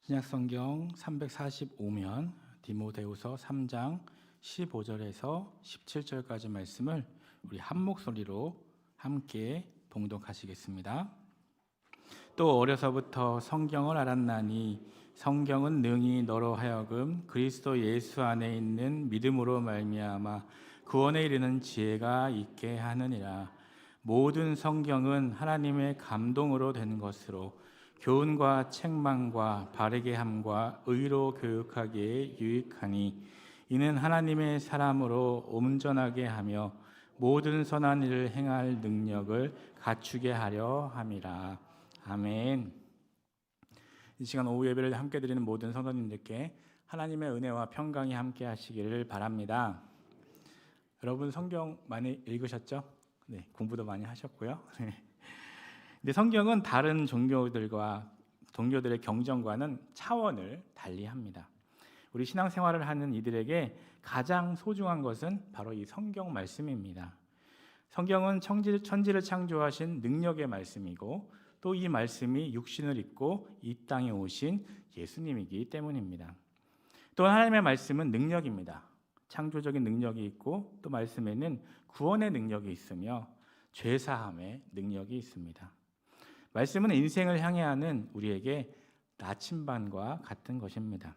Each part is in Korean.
신약성경 345면 디모데후서 3장 15절에서 17절까지 말씀을 우리 한 목소리로 함께 봉독하시겠습니다. 또 어려서부터 성경을 알았나니 성경은 능히 너로 하여금 그리스도 예수 안에 있는 믿음으로 말미암아 구원에 이르는 지혜가 있게 하느니라. 모든 성경은 하나님의 감동으로 된 것으로 교훈과 책망과 바르게 함과 의로 교육하기에 유익하니 이는 하나님의 사람으로 온전하게 하며 모든 선한 일을 행할 능력을 갖추게 하려 함이라. 아멘. 이 시간 오후 예배를 함께 드리는 모든 성도님들께 하나님의 은혜와 평강이 함께 하시기를 바랍니다. 여러분 성경 많이 읽으셨죠? 네, 공부도 많이 하셨고요. 근데 성경은 다른 종교들의 경전과는 차원을 달리합니다. 우리 신앙생활을 하는 이들에게 가장 소중한 것은 바로 이 성경 말씀입니다. 성경은 천지를 창조하신 능력의 말씀이고 또 이 말씀이 육신을 입고 이 땅에 오신 예수님이기 때문입니다. 또 하나님의 말씀은 능력입니다. 창조적인 능력이 있고 또 말씀에는 구원의 능력이 있으며 죄사함의 능력이 있습니다. 말씀은 인생을 향해 하는 우리에게 나침반과 같은 것입니다.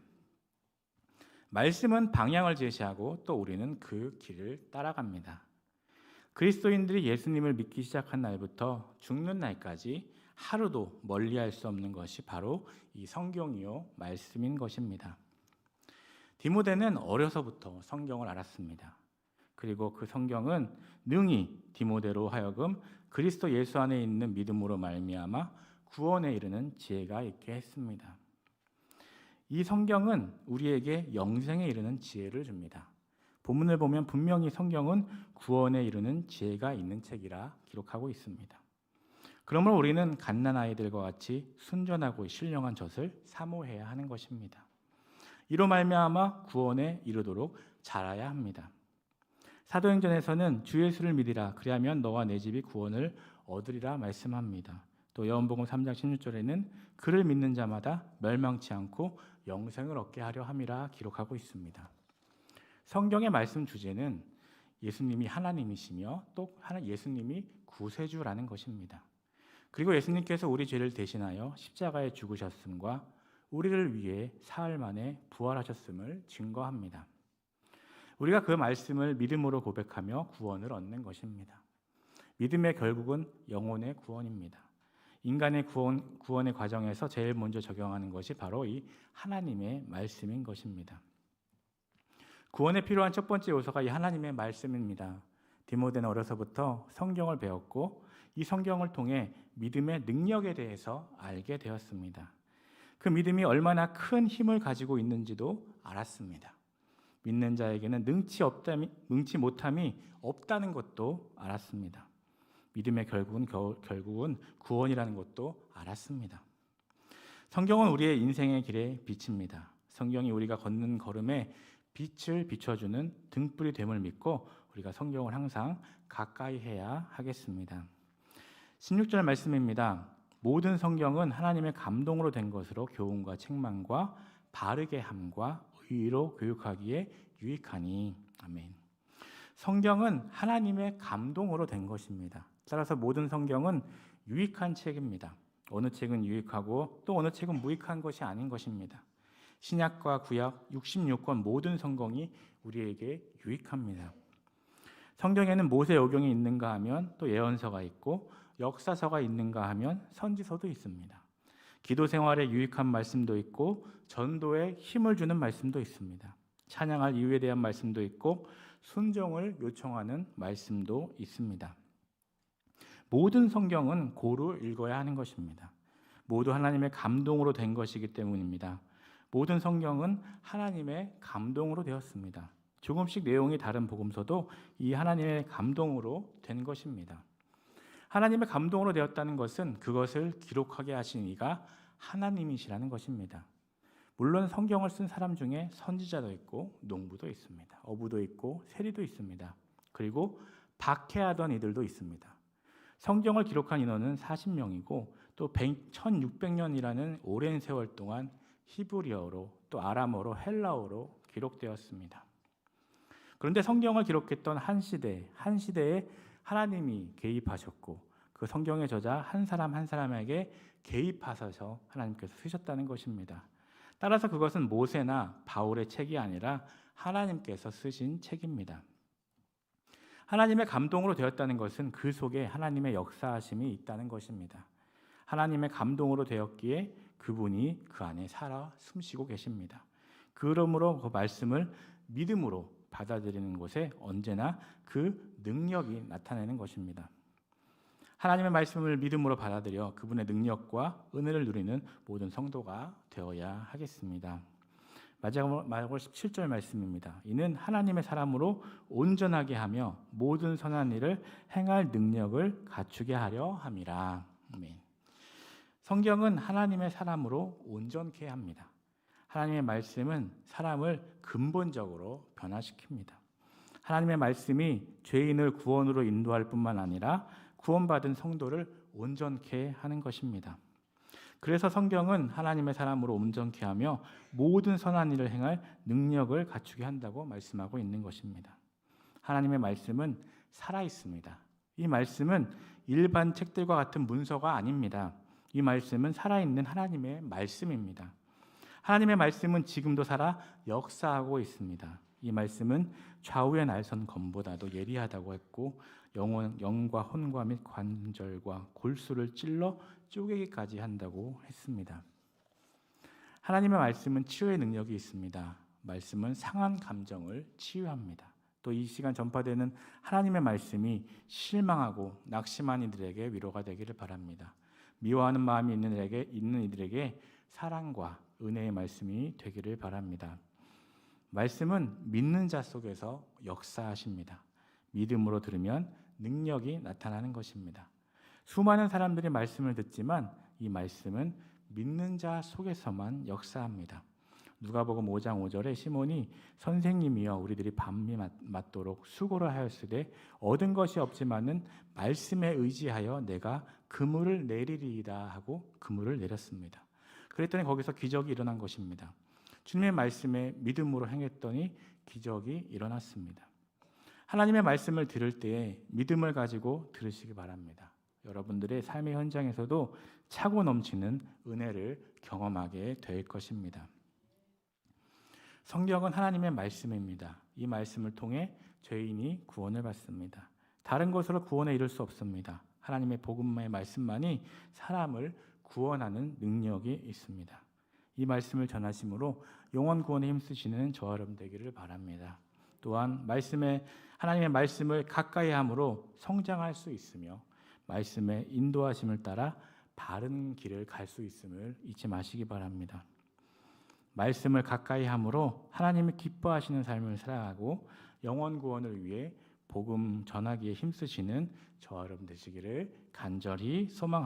말씀은 방향을 제시하고 또 우리는 그 길을 따라갑니다. 그리스도인들이 예수님을 믿기 시작한 날부터 죽는 날까지 하루도 멀리할 수 없는 것이 바로 이 성경이요 말씀인 것입니다. 디모데는 어려서부터 성경을 알았습니다. 그리고 그 성경은 능히 디모데로 하여금 그리스도 예수 안에 있는 믿음으로 말미암아 구원에 이르는 지혜가 있게 했습니다. 이 성경은 우리에게 영생에 이르는 지혜를 줍니다. 본문을 보면 분명히 성경은 구원에 이르는 지혜가 있는 책이라 기록하고 있습니다. 그러므로 우리는 갓난아이들과 같이 순전하고 신령한 젖을 사모해야 하는 것입니다. 이로 말미암아 구원에 이르도록 자라야 합니다. 사도행전에서는 주 예수를 믿으라 그리하면 너와 내 집이 구원을 얻으리라 말씀합니다. 또 요한복음 3장 16절에는 그를 믿는 자마다 멸망치 않고 영생을 얻게 하려 함이라 기록하고 있습니다. 성경의 말씀 주제는 예수님이 하나님이시며 또 예수님이 구세주라는 것입니다. 그리고 예수님께서 우리 죄를 대신하여 십자가에 죽으셨음과 우리를 위해 사흘 만에 부활하셨음을 증거합니다. 우리가 그 말씀을 믿음으로 고백하며 구원을 얻는 것입니다. 믿음의 결국은 영혼의 구원입니다. 인간의 구원의 과정에서 제일 먼저 적용하는 것이 바로 이 하나님의 말씀인 것입니다. 구원에 필요한 첫 번째 요소가 이 하나님의 말씀입니다. 디모데는 어려서부터 성경을 배웠고 이 성경을 통해 믿음의 능력에 대해서 알게 되었습니다. 그 믿음이 얼마나 큰 힘을 가지고 있는지도 알았습니다. 믿는 자에게는 능치 못함이 없다는 것도 알았습니다. 믿음의 결국은 구원이라는 것도 알았습니다. 성경은 우리의 인생의 길에 빛입니다. 성경이 우리가 걷는 걸음에 빛을 비춰주는 등불이 됨을 믿고 우리가 성경을 항상 가까이 해야 하겠습니다. 16절 말씀입니다. 모든 성경은 하나님의 감동으로 된 것으로 교훈과 책망과 바르게 함과 의로 교육하기에 유익하니. 아멘. 성경은 하나님의 감동으로 된 것입니다. 따라서 모든 성경은 유익한 책입니다. 어느 책은 유익하고 또 어느 책은 무익한 것이 아닌 것입니다. 신약과 구약 66권 모든 성경이 우리에게 유익합니다. 성경에는 모세오경이 있는가 하면 또 예언서가 있고 역사서가 있는가 하면 선지서도 있습니다. 기도 생활에 유익한 말씀도 있고 전도에 힘을 주는 말씀도 있습니다. 찬양할 이유에 대한 말씀도 있고 순종을 요청하는 말씀도 있습니다. 모든 성경은 고루 읽어야 하는 것입니다. 모두 하나님의 감동으로 된 것이기 때문입니다. 모든 성경은 하나님의 감동으로 되었습니다. 조금씩 내용이 다른 복음서도 이 하나님의 감동으로 된 것입니다. 하나님의 감동으로 되었다는 것은 그것을 기록하게 하신 이가 하나님이시라는 것입니다. 물론 성경을 쓴 사람 중에 선지자도 있고 농부도 있습니다. 어부도 있고 세리도 있습니다. 그리고 박해하던 이들도 있습니다. 성경을 기록한 인원은 40명이고 또 1600년이라는 오랜 세월 동안 히브리어로 또 아람어로 헬라어로 기록되었습니다. 그런데 성경을 기록했던 한 시대에 하나님이 개입하셨고 그 성경의 저자 한 사람 한 사람에게 개입하셔서 하나님께서 쓰셨다는 것입니다. 따라서 그것은 모세나 바울의 책이 아니라 하나님께서 쓰신 책입니다. 하나님의 감동으로 되었다는 것은 그 속에 하나님의 역사하심이 있다는 것입니다. 하나님의 감동으로 되었기에 그분이 그 안에 살아 숨쉬고 계십니다. 그러므로 그 말씀을 믿음으로 받아들이는 곳에 언제나 그 능력이 나타나는 것입니다. 하나님의 말씀을 믿음으로 받아들여 그분의 능력과 은혜를 누리는 모든 성도가 되어야 하겠습니다. 마지막으로 17절 말씀입니다. 이는 하나님의 사람으로 온전하게 하며 모든 선한 일을 행할 능력을 갖추게 하려 함이라. 아멘. 성경은 하나님의 사람으로 온전케 합니다. 하나님의 말씀은 사람을 근본적으로 변화시킵니다. 하나님의 말씀이 죄인을 구원으로 인도할 뿐만 아니라 구원받은 성도를 온전케 하는 것입니다. 그래서 성경은 하나님의 사람으로 온전케 하며 모든 선한 일을 행할 능력을 갖추게 한다고 말씀하고 있는 것입니다. 하나님의 말씀은 살아있습니다. 이 말씀은 일반 책들과 같은 문서가 아닙니다. 이 말씀은 살아있는 하나님의 말씀입니다. 하나님의 말씀은 지금도 살아 역사하고 있습니다. 이 말씀은 좌우의 날선 검보다도 예리하다고 했고 영과 혼과 및 관절과 골수를 찔러 쪼개기까지 한다고 했습니다. 하나님의 말씀은 치유의 능력이 있습니다. 말씀은 상한 감정을 치유합니다. 또 이 시간 전파되는 하나님의 말씀이 실망하고 낙심한 이들에게 위로가 되기를 바랍니다. 미워하는 마음이 있는 이들에게 사랑과 은혜의 말씀이 되기를 바랍니다. 말씀은 믿는 자 속에서 역사하십니다. 믿음으로 들으면 능력이 나타나는 것입니다. 수많은 사람들이 말씀을 듣지만 이 말씀은 믿는 자 속에서만 역사합니다. 누가복음 5장 5절에 시몬이 선생님이여 우리들이 밤이 맞도록 수고를 하였으되 얻은 것이 없지만은 말씀에 의지하여 내가 그물을 내리리이다 하고 그물을 내렸습니다. 그랬더니 거기서 기적이 일어난 것입니다. 주님의 말씀에 믿음으로 행했더니 기적이 일어났습니다. 하나님의 말씀을 들을 때에 믿음을 가지고 들으시기 바랍니다. 여러분들의 삶의 현장에서도 차고 넘치는 은혜를 경험하게 될 것입니다. 성경은 하나님의 말씀입니다. 이 말씀을 통해 죄인이 구원을 받습니다. 다른 것으로 구원에 이를 수 없습니다. 하나님의 복음의 말씀만이 사람을 구원하는 능력이 있습니다. 이 말씀을 전하심으로 영원 구원에 힘쓰시는 저와 여러분 되기를 바랍니다. 또한 하나님의 말씀을 가까이 함으로 성장할 수 있으며 말씀의 인도하심을 따라 바른 길을 갈 수 있음을 잊지 마시기 바랍니다. 말씀을 가까이 함으로 하나님이 기뻐하시는 삶을 살아가고 영원 구원을 위해 복음 전하기에 힘쓰시는 저와 여러분 되시기를 간절히 소망합니다.